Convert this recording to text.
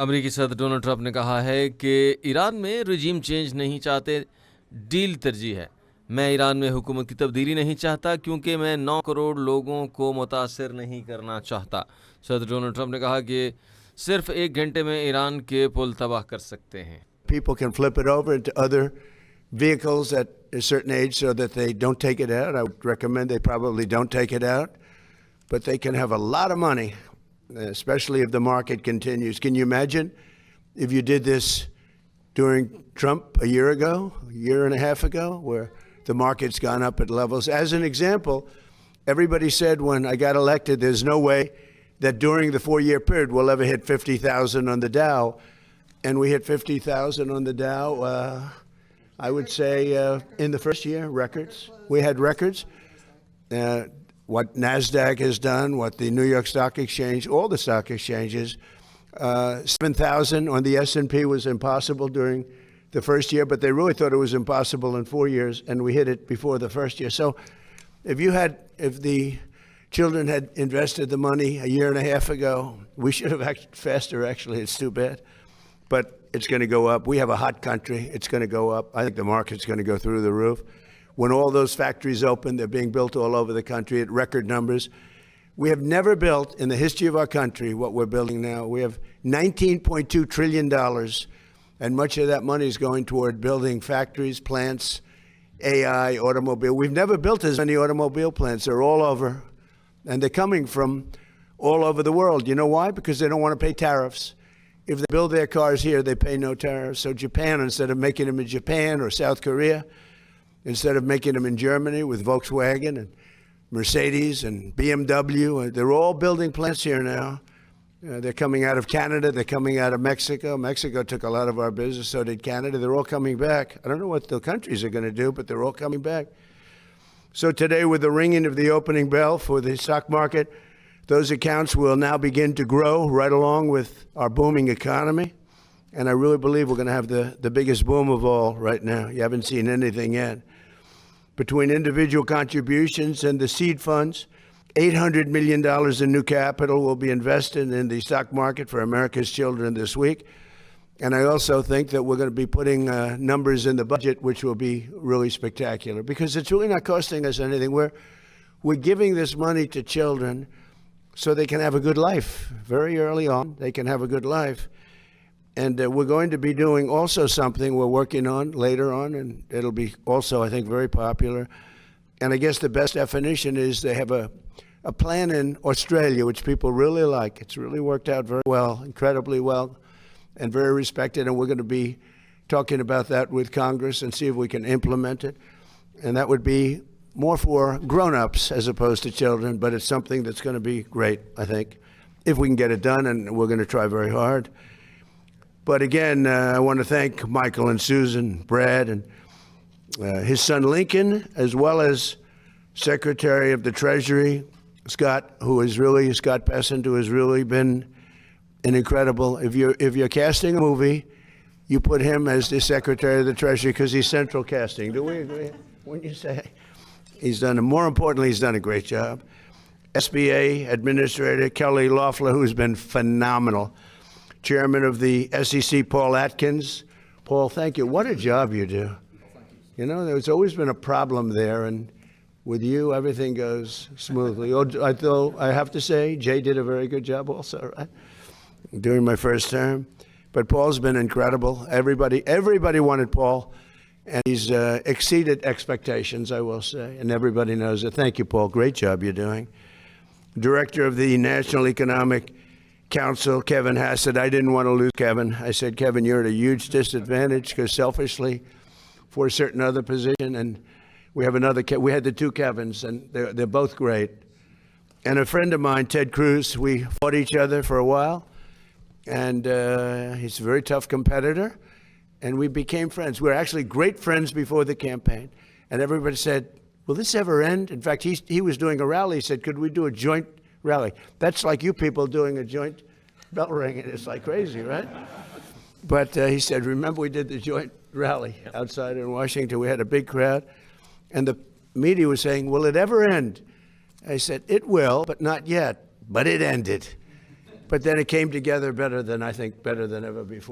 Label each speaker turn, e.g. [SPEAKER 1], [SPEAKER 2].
[SPEAKER 1] अमेरिकी सदर Donald Trump ने कहा है कि ईरान में रजीम चेंज नहीं चाहते, डील तरजीह है। मैं ईरान में हुकूमत की तब्दीली नहीं चाहता क्योंकि मैं 9 करोड़ लोगों को मुतासर नहीं करना चाहता। सदर डोनाल्ड ट्रंप ने कहा कि सिर्फ 1 घंटे में ईरान के पुल तबाह कर सकते हैं।
[SPEAKER 2] People can flip it over into other vehicles at a certain age so that they don't take it out. I would recommend they probably don't take it out, but they can have a lot of money, especially if the market continues. Can you imagine if you did this during Trump a year ago, a year and a half ago, where the market's gone up at levels? As an example, everybody said when I got elected, there's no way that during the 4-year period we'll ever hit 50,000 on the Dow. And we hit 50,000 on the Dow, I would say, in the first year, records. We had records. What NASDAQ has done, what the New York Stock Exchange, all the stock exchanges, 7,000 on the S&P was impossible during the first year, but they really thought it was impossible in 4 years, and we hit it before the first year. So if the children had invested the money a year and a half ago, we should have acted faster, actually. It's too bad. But it's going to go up. We have a hot country. It's going to go up. I think the market's going to go through the roof. When all those factories open, they're being built all over the country at record numbers. We have never built in the history of our country what we're building now. We have $19.2 trillion, and much of that money is going toward building factories, plants, AI, automobile. We've never built as many automobile plants. They're all over, and they're coming from all over the world. You know why? Because they don't want to pay tariffs. If they build their cars here, they pay no tariffs. So Japan, instead of making them in Japan or South Korea, instead of making them in Germany with Volkswagen and Mercedes and BMW, they're all building plants here now. They're coming out of Canada. They're coming out of Mexico. Mexico took a lot of our business. So did Canada. They're all coming back. I don't know what the countries are going to do, but they're all coming back. So today, with the ringing of the opening bell for the stock market, those accounts will now begin to grow right along with our booming economy. And I really believe we're going to have the biggest boom of all right now. You haven't seen anything yet. Between individual contributions and the seed funds, $800 million in new capital will be invested in the stock market for America's children this week. And I also think that we're going to be putting numbers in the budget, which will be really spectacular, because it's really not costing us anything. We're giving this money to children so they can have a good life. Very early on, they can have a good life. And we're going to be doing also something we're working on later on, and it'll be also, I think, very popular. And I guess the best definition is they have a plan in Australia, which people really like. It's really worked out very well, incredibly well, and very respected. And we're going to be talking about that with Congress and see if we can implement it. And that would be more for grown-ups as opposed to children, but it's something that's going to be great, I think, if we can get it done, and we're going to try very hard. But again, I want to thank Michael and Susan, Brad, and his son Lincoln, as well as Secretary of the Treasury, Scott Bessent, who has really been an incredible. If you're casting a movie, you put him as the Secretary of the Treasury because he's central casting. Do we agree? Wouldn't you say? More importantly, he's done a great job. SBA Administrator Kelly Loeffler, who's been phenomenal. Chairman of the SEC, Paul Atkins. Paul, thank you. What a job you do. You know, there's always been a problem there, and with you, everything goes smoothly. I have to say, Jay did a very good job also, right? During my first term. But Paul's been incredible. Everybody wanted Paul. And he's exceeded expectations, I will say, and everybody knows it. Thank you, Paul. Great job you're doing. Director of the National Economic Council, Kevin Hassett. I didn't want to lose Kevin. I said, Kevin, you're at a huge disadvantage because selfishly, for a certain other position, and we had the two Kevins, and they're both great. And a friend of mine, Ted Cruz, we fought each other for a while, and he's a very tough competitor. And we became friends. We were actually great friends before the campaign. And everybody said, will this ever end? In fact, he was doing a rally. He said, could we do a joint rally? That's like you people doing a joint bell ringing. It's like crazy, right? But he said, remember we did the joint rally outside in Washington. We had a big crowd. And the media was saying, will it ever end? I said, it will, but not yet. But it ended. But then it came together better than, I think, better than ever before.